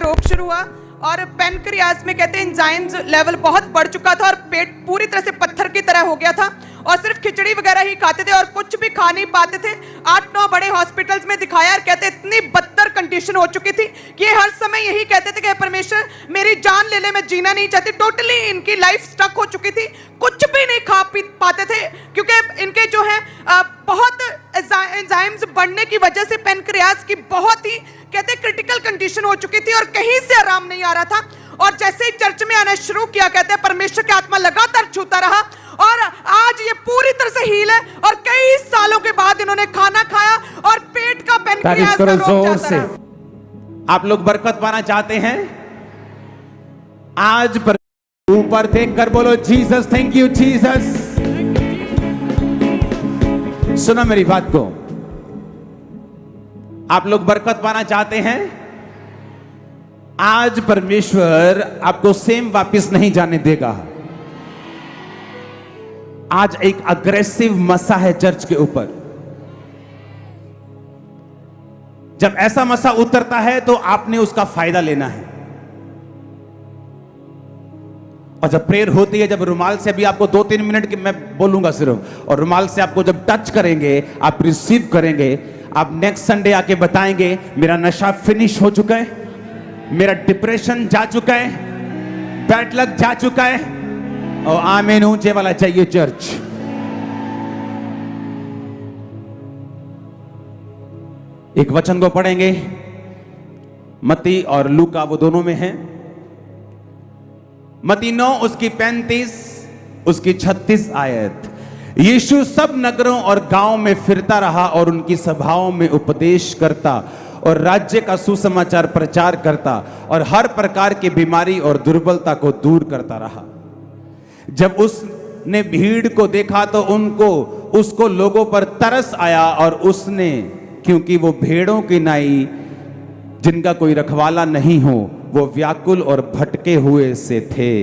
रोग शुरू हुआ और पैनक्रियाज में कहते हैं एंजाइम्स लेवल बहुत बढ़ चुका था और पेट पूरी तरह से पत्थर की तरह हो गया था और सिर्फ खिचड़ी वगैरह ही खाते थे और कुछ भी खा नहीं पाते थे। 8-9 बड़े हॉस्पिटल्स में दिखाया और कहते इतनी बदतर कंडीशन हो चुकी थी कि ये हर समय यही कहते थे कि परमेश्वर मेरी जान ले ले, मैं जीना नहीं चाहती। टोटली इनकी लाइफ स्टक हो चुकी थी, कुछ भी नहीं खा पी पाते थे क्योंकि इनके जो है बहुत एंजाइम्स बढ़ने की वजह से पैनक्रियाज की बहुत ही कहते क्रिटिकल कंडीशन हो चुकी थी और कहीं से आराम नहीं आ रहा था। और जैसे ही चर्च में आना शुरू किया कहते हैं परमेश्वर की आत्मा लगातार छूता रहा और आज ये पूरी तरह से हील है और कई सालों के बाद इन्होंने खाना खाया और पेट का पैनक्रियाज का रोग जाता रहा। आप लोग बरकत पाना चाहते हैं? आज पर ऊपर देख कर बोलो जीसस, थैंक यू जीसस। सुना मेरी बात को, आप लोग बरकत पाना चाहते हैं? आज परमेश्वर आपको सेम वापस नहीं जाने देगा। आज एक अग्रेसिव मसा है चर्च के ऊपर। जब ऐसा मसा उतरता है तो आपने उसका फायदा लेना है। और जब प्रेयर होती है, जब रुमाल से अभी आपको 2-3 मिनट की मैं बोलूंगा सिर्फ, और रुमाल से आपको जब टच करेंगे, आप रिसीव करेंगे, आप नेक्स्ट संडे आके बताएंगे मेरा नशा फिनिश हो चुका है, मेरा डिप्रेशन जा चुका है, बैड लक जा चुका है। और आमीन ऊंचे वाला चाहिए चर्च। एक वचन को पढ़ेंगे, मत्ती और लूका वो दोनों में है। मत्ती 9 उसकी 35 उसकी 36 आयत। यीशु सब नगरों और गांव में फिरता रहा और उनकी सभाओं में उपदेश करता और राज्य का सुसमाचार प्रचार करता और हर प्रकार की बीमारी और दुर्बलता को दूर करता रहा। जब उसने भीड़ को देखा तो उसको लोगों पर तरस आया और उसने, क्योंकि वो भेड़ों की नाई जिनका कोई रखवाला नहीं हो, वो व्याकुल और भटके हुए से थे।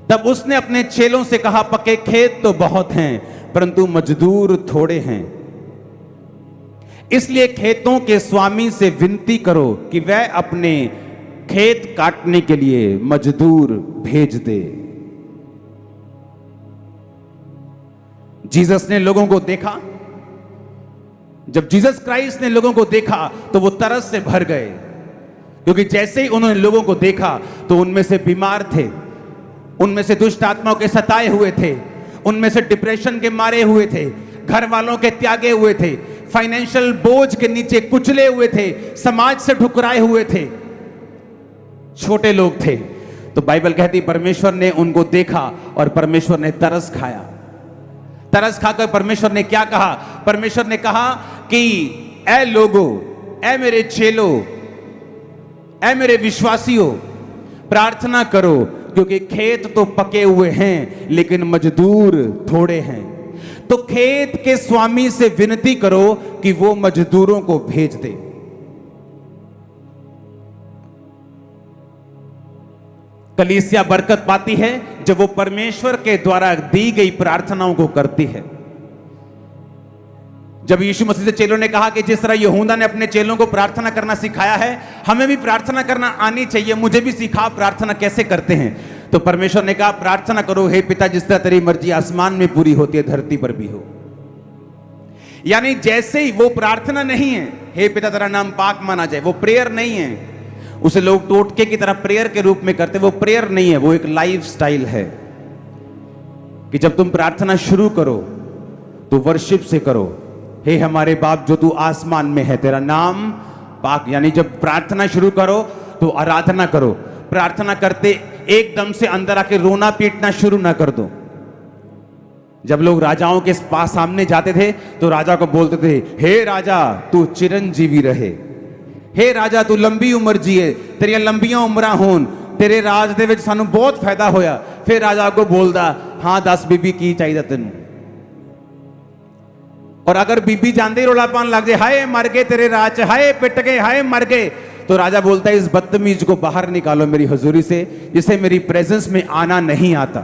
तब उसने अपने चेलों से कहा, पके खेत तो बहुत हैं परंतु मजदूर थोड़े हैं, इसलिए खेतों के स्वामी से विनती करो कि वह अपने खेत काटने के लिए मजदूर भेज दे। जीसस ने लोगों को देखा, जब जीसस क्राइस्ट ने लोगों को देखा तो वो तरस से भर गए, क्योंकि जैसे ही उन्होंने लोगों को देखा तो उनमें से बीमार थे, उनमें से दुष्ट आत्माओं के सताए हुए थे, उनमें से डिप्रेशन के मारे हुए थे, घर वालों के त्यागे हुए थे, फाइनेंशियल बोझ के नीचे कुचले हुए थे, समाज से ठुकराए हुए थे, छोटे लोग थे। तो बाइबल कहती परमेश्वर ने उनको देखा और परमेश्वर ने तरस खाया। तरस खाकर परमेश्वर ने क्या कहा? परमेश्वर ने कहा कि ऐ लोगों, ऐ मेरे चेलों, ऐ मेरे विश्वासियों, प्रार्थना करो, क्योंकि खेत तो पके हुए हैं लेकिन मजदूर थोड़े हैं। तो खेत के स्वामी से विनती करो कि वो मजदूरों को भेज दे। कलीसिया बरकत पाती है जब वो परमेश्वर के द्वारा दी गई प्रार्थनाओं को करती है। जब यीशु मसीह से चेलों ने कहा कि जिस तरह यहूदा ने अपने चेलों को प्रार्थना करना सिखाया है, हमें भी प्रार्थना करना आनी चाहिए, मुझे भी सिखा प्रार्थना कैसे करते हैं। तो परमेश्वर ने कहा प्रार्थना करो, हे पिता जिस तरह तेरी मर्जी आसमान में पूरी होती है धरती पर भी हो। यानी जैसे ही वो प्रार्थना नहीं है, हे पिता तेरा नाम पाक माना जाए, वो प्रेयर नहीं है। उसे लोग टोटके की तरह प्रेयर के रूप में करते, वो प्रेयर नहीं है, वो एक लाइफ स्टाइल है कि जब तुम प्रार्थना शुरू करो तो वर्शिप से करो, हे हमारे बाप जो तू आसमान में है तेरा नाम पाक। यानी जब प्रार्थना शुरू करो तो आराधना करो। प्रार्थना करते एकदम से अंदर आके रोना पीटना शुरू ना कर दो। जब लोग राजाओं के पास सामने जाते थे तो राजा को बोलते थे, हे राजा तू चिरंजीवी रहे, हे राजा तू लंबी उम्र जिए, तेरिया लंबियां उम्रां होन, तेरे राज दे विच सानू बहुत फायदा होया। फिर राजा को बोलदा, हाँ दस बीबी की चाहिए तेनू। और अगर बीबी जानते ही रोला पान लग जाए, हाय मर गए तेरे राज, हाय पिट गए, हाय मर गए, तो राजा बोलता है इस बदतमीज को बाहर निकालो मेरी हजूरी से, जिसे मेरी प्रेजेंस में आना नहीं आता।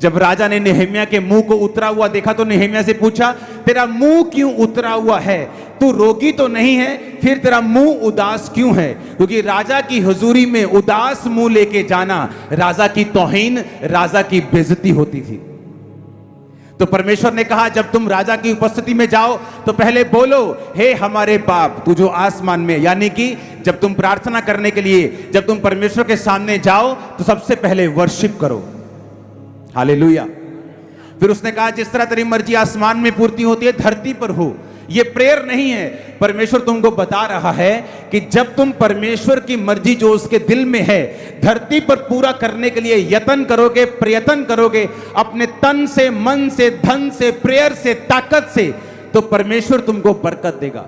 जब राजा ने नेहेमिया के मुंह को उतरा हुआ देखा तो नेहेमिया से पूछा, तेरा मुंह क्यों उतरा हुआ है? तू रोगी तो नहीं है, फिर तेरा मुंह उदास क्यों है? क्योंकि राजा की हुजूरी में उदास मुंह लेके जाना राजा की तौहीन, राजा की बेइज्जती होती थी। तो परमेश्वर ने कहा, जब तुम राजा की उपस्थिति में जाओ तो पहले बोलो, हे हमारे बाप तू जो आसमान में, यानी कि जब तुम प्रार्थना करने के लिए, जब तुम परमेश्वर के सामने जाओ तो सबसे पहले वर्शिप करो। हालेलुया। फिर उसने कहा, जिस तरह तेरी मर्जी आसमान में पूर्ति होती है धरती पर हो। ये प्रेयर नहीं है, परमेश्वर तुमको बता रहा है कि जब तुम परमेश्वर की मर्जी जो उसके दिल में है धरती पर पूरा करने के लिए यत्न करोगे, प्रयत्न करोगे अपने तन से, मन से, धन से, प्रेयर से, ताकत से, तो परमेश्वर तुमको बरकत देगा।